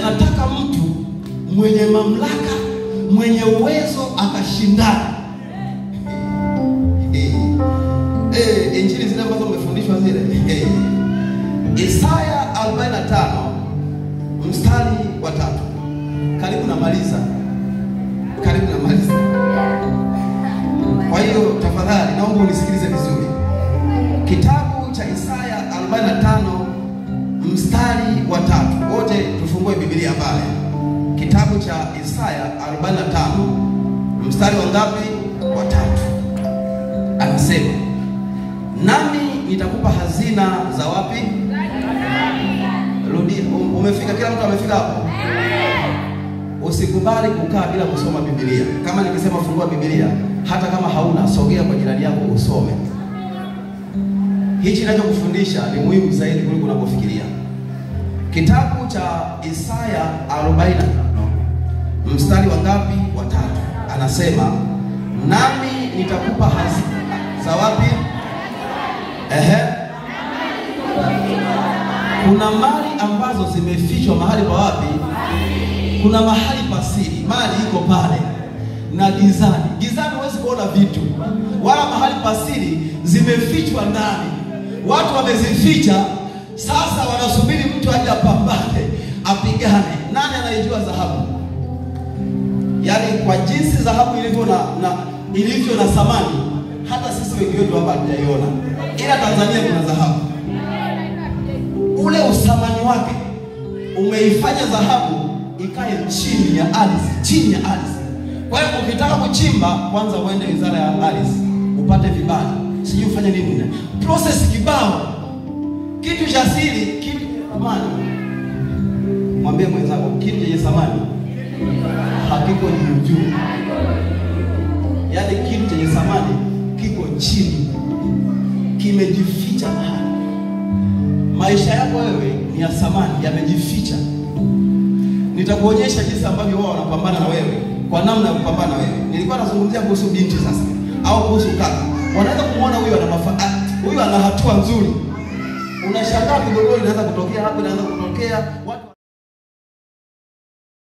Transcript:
yanataka mtu mwenye mamlaka, mwenye uwezo akashindana. Injili zile ambazo umefundishwa zile. Isaya 45 mstari wa 3. Karibu namaliza. Kwa hiyo tafadhali naomba unisikilize vizuri. Kitabu cha Isaya 45 mstari wa 3. Wote tufungue Biblia pale. Kitabu cha Isaya 45 mstari wa ngapi? Wa 3. Anasema, nami nitakupa hazina za wapi? Rudi. Umefika? Kila mtu amefika hapo? Usikubali kukaa bila kusoma Biblia. Kama nikisema fungua Biblia, hata kama hauna, sogea kwa jirani yako usome. Hichi ninachokufundisha ni muhimu zaidi kuliko unapofikiria. Kitabu cha Isaya 45 mstari wa ngapi? Wa 3. Anasema, nami nitakupa hazina za wapi? Kuna mali ambazo zimefichwa mahali pa wapi? Kuna mahali pasiri. Mali iko pale na gizani. Gizani huwezi kuona vitu, wala mahali pasiri zimefichwa ndani. Watu wamezificha, sasa wanasubiri mtu aje apambane, apigane. Nani anaijua dhahabu? Yaani kwa jinsi dhahabu ilivyo na thamani, hata sisi wengi wetu hapa hatujaiona. Ila Tanzania kuna dhahabu. Ule usamani wake umeifanya dhahabu ikae chini ya ardhi, Kwa hiyo ukitaka kuchimba, kwanza uende wizara ya ardhi upate vibali, sijui ufanye nini, process kibao. Kitu cha siri, kitu cha thamani. Mwambie mwenzako, kitu chenye thamani hakiko juu. Yaani kitu chenye thamani kiko chini, kimejificha mahali. Maisha yako wewe ni ya thamani, yamejificha. Nitakuonyesha jinsi ambavyo wao wanapambana na wewe, kwa namna ya kupambana na wewe. Nilikuwa nazungumzia kuhusu binti sasa, au kuhusu kaka. Wanaweza kumuona huyu ana hatua nzuri. Unashangaa migogoro inaanza kutokea hapo, inaanza kutokea.